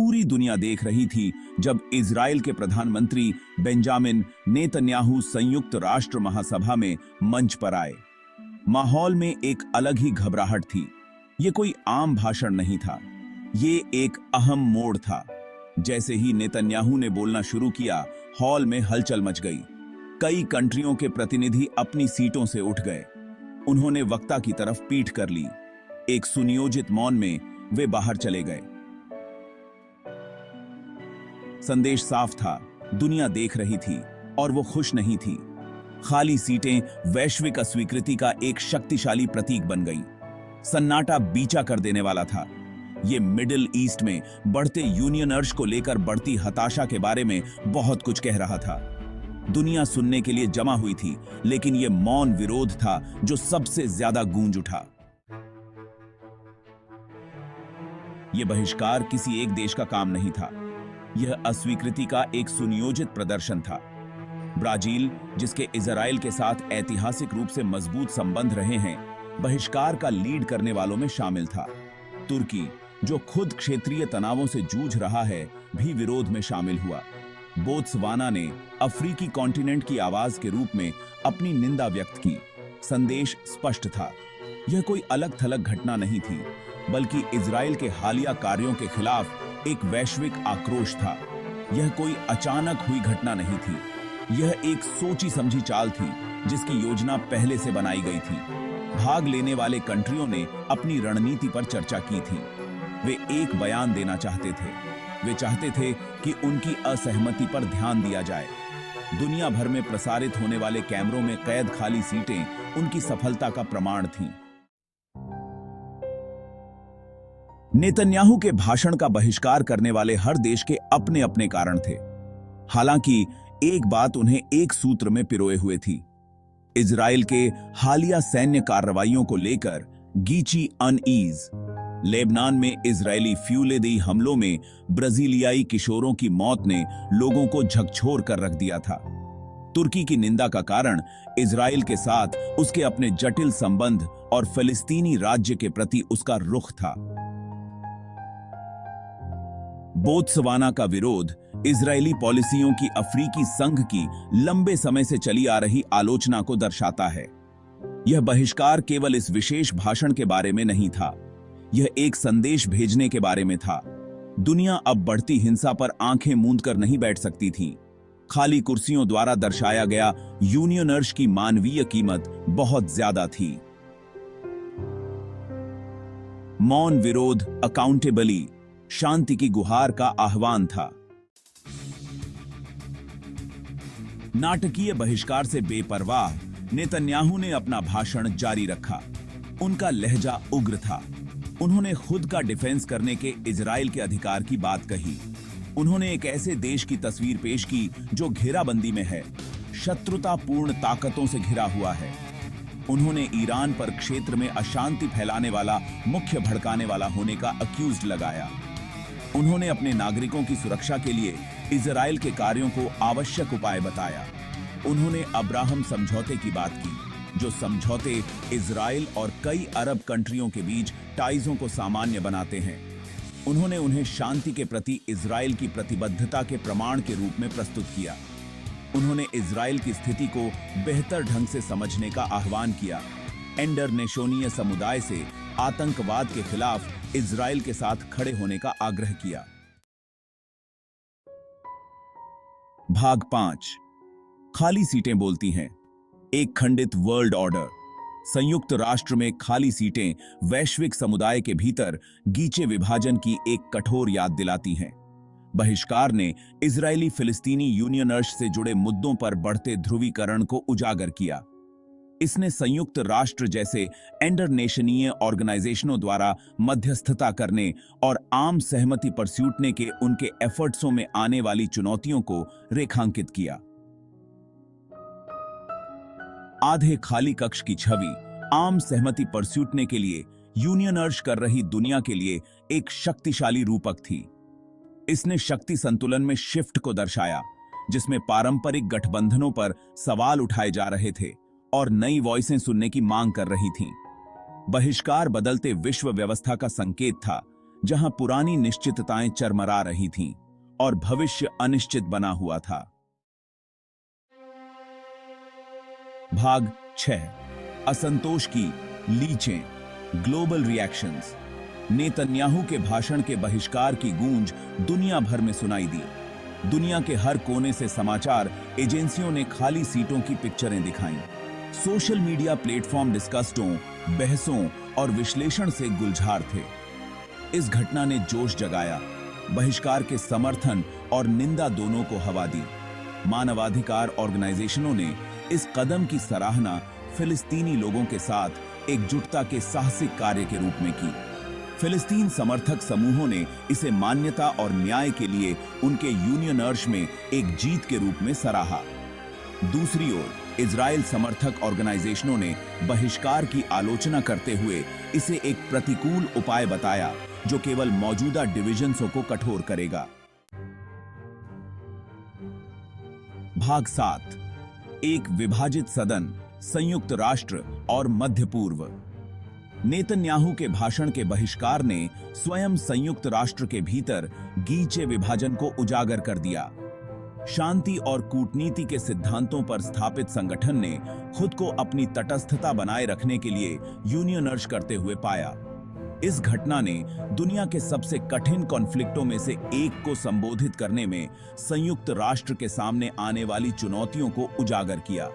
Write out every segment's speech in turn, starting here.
पूरी दुनिया देख रही थी जब इजराइल के प्रधानमंत्री बेंजामिन नेतन्याहू संयुक्त राष्ट्र महासभा में मंच पर आए। माहौल में एक अलग ही घबराहट थी। ये कोई आम भाषण नहीं था, ये एक अहम मोड़ था। जैसे ही नेतन्याहू ने बोलना शुरू किया, हॉल में हलचल मच गई। कई कंट्रियों के प्रतिनिधि अपनी सीटों से उठ गए। उन्होंने वक्ता की तरफ पीठ कर ली। एक सुनियोजित मौन में वे बाहर चले गए। संदेश साफ था, दुनिया देख रही थी और वो खुश नहीं थी। खाली सीटें वैश्विक अस्वीकृति का एक शक्तिशाली प्रतीक बन गईं। सन्नाटा बीचा कर देने वाला था। ये मिडिल ईस्ट में बढ़ते यूनियन अर्श को लेकर बढ़ती हताशा के बारे में बहुत कुछ कह रहा था। दुनिया सुनने के लिए जमा हुई थी, लेकिन यह मौन विरोध था जो सबसे ज्यादा गूंज उठा। यह बहिष्कार किसी एक देश का काम नहीं था, यह अस्वीकृति का एक सुनियोजित प्रदर्शन था। ब्राजील, जिसके इजराइल के साथ ऐतिहासिक रूप से मजबूत संबंध रहे हैं, बहिष्कार का लीड करने वालों में शामिल था। तुर्की, जो खुद क्षेत्रीय तनावों से जूझ रहा है, भी विरोध में शामिल हुआ। बोत्सवाना ने अफ्रीकी कॉन्टिनेंट की आवाज के रूप में अपनी निंदा व्यक्त की। संदेश स्पष्ट था, यह कोई अलग थलग घटना नहीं थी, बल्कि इजराइल के हालिया कार्यों के खिलाफ एक वैश्विक आक्रोश था। यह कोई अचानक हुई घटना नहीं थी, यह एक सोची समझी चाल थी जिसकी योजना पहले से बनाई गई थी। भाग लेने वाले कंट्रियों ने अपनी रणनीति पर चर्चा की थी। वे एक बयान देना चाहते थे। वे चाहते थे कि उनकी असहमति पर ध्यान दिया जाए। दुनिया भर में प्रसारित होने वाले कैमरों में कैद खाली सीटें उनकी सफलता का प्रमाण थीं। नेतन्याहू के भाषण का बहिष्कार करने वाले हर देश के अपने अपने कारण थे। हालांकि एक बात उन्हें एक सूत्र में पिरोए हुए थी। इजराइल के हालिया सैन्य कार्रवाइयों को लेकर गीची अनईज। लेबनान में इजरायली फ्यूलेदी हमलों में ब्राजीलियाई किशोरों की मौत ने लोगों को झकझोर कर रख दिया था। तुर्की की निंदा का कारण इजराइल के साथ उसके अपने जटिल संबंध और फिलिस्तीनी राज्य के प्रति उसका रुख था। बोत्सवाना का विरोध इजरायली पॉलिसियों की अफ्रीकी संघ की लंबे समय से चली आ रही आलोचना को दर्शाता है। यह बहिष्कार केवल इस विशेष भाषण के बारे में नहीं था, यह एक संदेश भेजने के बारे में था। दुनिया अब बढ़ती हिंसा पर आंखें मूंद कर नहीं बैठ सकती थी। खाली कुर्सियों द्वारा दर्शाया गया यूनियन अर्श की मानवीय कीमत बहुत ज्यादा थी। मौन विरोध अकाउंटेबली शांति की गुहार का आह्वान था। नाटकीय बहिष्कार से बेपरवाह नेतन्याहू ने अपना भाषण जारी रखा। उनका लहजा उग्र था। उन्होंने खुद का डिफेंस करने के इजराइल के अधिकार की बात कही। उन्होंने एक ऐसे देश की तस्वीर पेश की जो घेराबंदी में है, शत्रुतापूर्ण ताकतों से घिरा हुआ है। उन्होंने ईरान पर क्षेत्र में अशांति फैलाने वाला, मुख्य भड़काने वाला होने का अक्यूज्ड लगाया। उन्होंने अपने नागरिकों की सुरक्षा के लिए इजराइल के कार्यों को आवश्यक उपाय बताया। उन्होंने अब्राहम समझौते की बात की, जो समझौते इजराइल और कई अरब कंट्रियों के बीच टाइजों को सामान्य बनाते हैं। उन्होंने उन्हें शांति के प्रति इजराइल की प्रतिबद्धता के प्रमाण के रूप में प्रस्तुत किया। उन्होंने इजराइल की स्थिति को बेहतर ढंग से समझने का आह्वान किया। इंटरनेशनल समुदाय से आतंकवाद के खिलाफ इजराइल के साथ खड़े होने का आग्रह किया। भाग 5। खाली सीटें बोलती हैं। एक खंडित वर्ल्ड ऑर्डर। संयुक्त राष्ट्र में खाली सीटें वैश्विक समुदाय के भीतर गीचे विभाजन की एक कठोर याद दिलाती हैं। बहिष्कार ने इजरायली फिलिस्तीनी यूनियन अर्श से जुड़े मुद्दों पर बढ़ते ध्रुवीकरण को उजागर किया। इसने संयुक्त राष्ट्र जैसे इंटरनेशनल ऑर्गेनाइजेशनों द्वारा मध्यस्थता करने और आम सहमति पर सूटने के उनके एफर्ट्सों में आने वाली चुनौतियों को रेखांकित किया। आधे खाली कक्ष की छवि आम सहमति पर सूटने के लिए यूनियन अर्श कर रही दुनिया के लिए एक शक्तिशाली रूपक थी। इसने शक्ति संतुलन में शिफ्ट को दर्शाया, जिसमें पारंपरिक गठबंधनों पर सवाल उठाए जा रहे थे और नई वॉइसें सुनने की मांग कर रही थीं। बहिष्कार बदलते विश्व व्यवस्था का संकेत था, जहां पुरानी निश्चितताएं चरमरा रही थीं और भविष्य अनिश्चित बना हुआ था। भाग 6। असंतोष की लीचें, ग्लोबल रिएक्शंस। नेतन्याहू के भाषण के बहिष्कार की गूंज दुनिया भर में सुनाई दी। दुनिया के हर कोने से समाचार एजेंसियों ने खाली सीटों की पिक्चरें दिखाईं। सोशल मीडिया प्लेटफॉर्म डिस्कस्टों, बहसों और विश्लेषण से गुलजार थे। इस घटना ने जोश जगाया, बहिष्कार के समर्थन और निंदा दोनों को हवा दी। मानवाधिकार ऑर्गेनाइजेशनों ने इस कदम की सराहना फिलिस्तीनी लोगों के साथ एकजुटता के साहसिक कार्य के रूप में की। फिलिस्तीन समर्थक समूहों ने इसे मान्यता और न्याय के लिए उनके यूनियन अर्श में एक जीत के रूप में सराहा। दूसरी ओर इजराइल समर्थक ऑर्गेनाइजेशनों ने बहिष्कार की आलोचना करते हुए इसे एक प्रतिकूल उपाय बताया जो केवल मौजूदा डिविजन्सों को कठोर करेगा। भाग 7। एक विभाजित सदन, संयुक्त राष्ट्र और मध्य पूर्व। नेतन्याहू के भाषण के बहिष्कार ने स्वयं संयुक्त राष्ट्र के भीतर गीचे विभाजन को उजागर कर दिया। शांति और कूटनीति के सिद्धांतों पर स्थापित संगठन ने खुद को अपनी तटस्थता बनाए रखने के लिए यूनियन अर्ज करते हुए पाया। इस घटना ने दुनिया के सबसे कठिन कॉन्फ्लिक्टों में से एक को संबोधित करने में संयुक्त राष्ट्र के सामने आने वाली चुनौतियों को उजागर किया।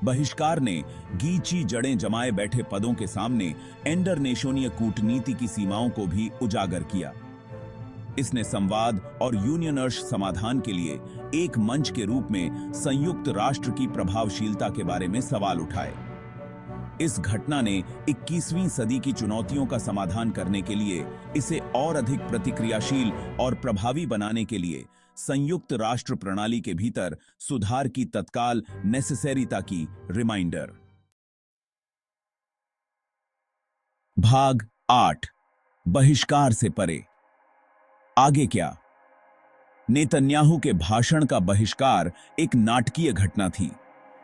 बहिष्कार ने गीची जड़ें जमाए बैठे पदों के सामने इंटरनेशनल कूटनीति की सीमाओं को भी उजागर किया। इसने संवाद और यूनियनर्श समाधान के लिए एक मंच के रूप में संयुक्त राष्ट्र की प्रभावशीलता के बारे में सवाल उठाए। इस घटना ने 21वीं सदी की चुनौतियों का समाधान करने के लिए, इसे और अधिक प्रतिक्रियाशील और प्रभावी बनाने के लिए संयुक्त राष्ट्र प्रणाली के भीतर सुधार की तत्काल नेसेसरीता की रिमाइंडर। भाग 8। बहिष्कार से परे। आगे क्या? नेतन्याहू के भाषण का बहिष्कार एक नाटकीय घटना थी,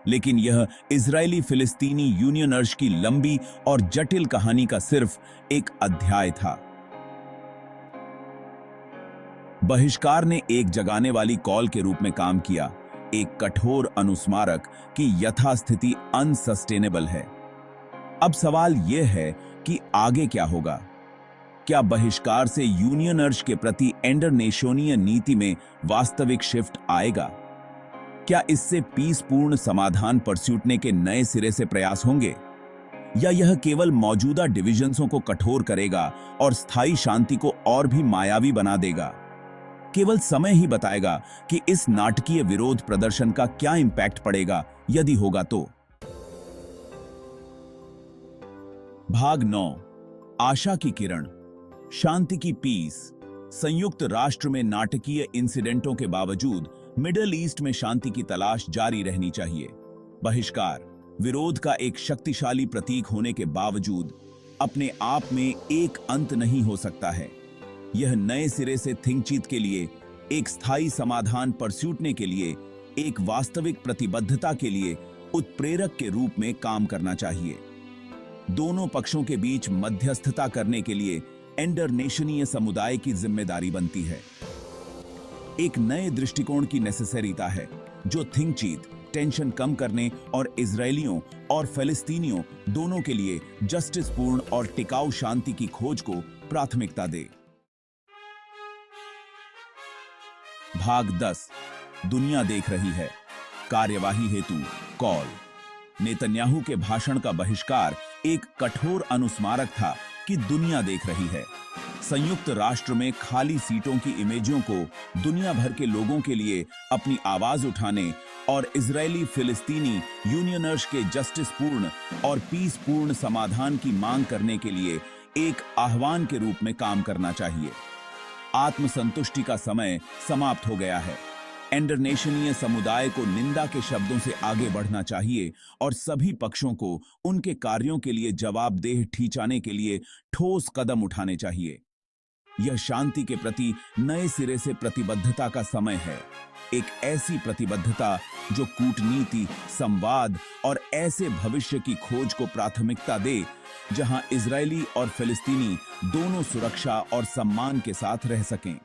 लेकिन यह इजरायली फिलिस्तीनी यूनियन अर्श की लंबी और जटिल कहानी का सिर्फ एक अध्याय था। बहिष्कार ने एक जगाने वाली कॉल के रूप में काम किया, एक कठोर अनुस्मारक कि यथास्थिति अनसस्टेनेबल है। अब सवाल यह है कि आगे क्या होगा? क्या बहिष्कार से यूनियन अर्श के प्रति इंटरनेशनल नीति में वास्तविक शिफ्ट आएगा? क्या इससे पीसपूर्ण समाधान परस्यूटने के नए सिरे से प्रयास होंगे, या यह केवल मौजूदा डिविजन्सों को कठोर करेगा और स्थायी शांति को और भी मायावी बना देगा? केवल समय ही बताएगा कि इस नाटकीय विरोध प्रदर्शन का क्या इंपैक्ट पड़ेगा, यदि होगा तो। भाग 9। आशा की किरण, शांति की पीस। संयुक्त राष्ट्र में नाटकीय इंसिडेंटों के बावजूद मिडिल ईस्ट में शांति की तलाश जारी रहनी चाहिए। बहिष्कार विरोध का एक शक्तिशाली प्रतीक होने के बावजूद अपने आप में एक अंत नहीं हो सकता है। यह नए सिरे से थिंकचीत के लिए, एक स्थायी समाधान परस्यूटने के लिए, एक वास्तविक प्रतिबद्धता के लिए उत्प्रेरक के रूप में काम करना चाहिए। दोनों पक्षों के बीच मध्यस्थता करने के लिए इंटरनेशनल समुदाय की जिम्मेदारी बनती है। एक नए दृष्टिकोण की नेसेसरीता है जो थिंकचीत, टेंशन कम करने और इजरायलियों और फिलिस्तीनियों दोनों के लिए जस्टिसपूर्ण और टिकाऊ शांति की खोज को प्राथमिकता दे। भाग 10। दुनिया देख रही है, कार्यवाही हेतु कॉल। नेतन्याहू के भाषण का बहिष्कार एक कठोर अनुस्मारक था कि दुनिया देख रही है। संयुक्त राष्ट्र में खाली सीटों की इमेजों को दुनिया भर के लोगों के लिए अपनी आवाज उठाने और इजरायली फिलिस्तीनी यूनियनर्स के जस्टिसपूर्ण और पीसपूर्ण समाधान की मांग करने के लिए एक आह्वान के रूप में काम करना चाहिए। आत्मसंतुष्टि का समय समाप्त हो गया है। इंटरनेशनल समुदाय को निंदा के शब्दों से आगे बढ़ना चाहिए और सभी पक्षों को उनके कार्यों के लिए जवाबदेह ठहराने के लिए ठोस कदम उठाने चाहिए। यह शांति के प्रति नए सिरे से प्रतिबद्धता का समय है, एक ऐसी प्रतिबद्धता जो कूटनीति, संवाद और ऐसे भविष्य की खोज को प्राथमिकता दे जहां इजरायली और फिलिस्तीनी दोनों सुरक्षा और सम्मान के साथ रह सकें।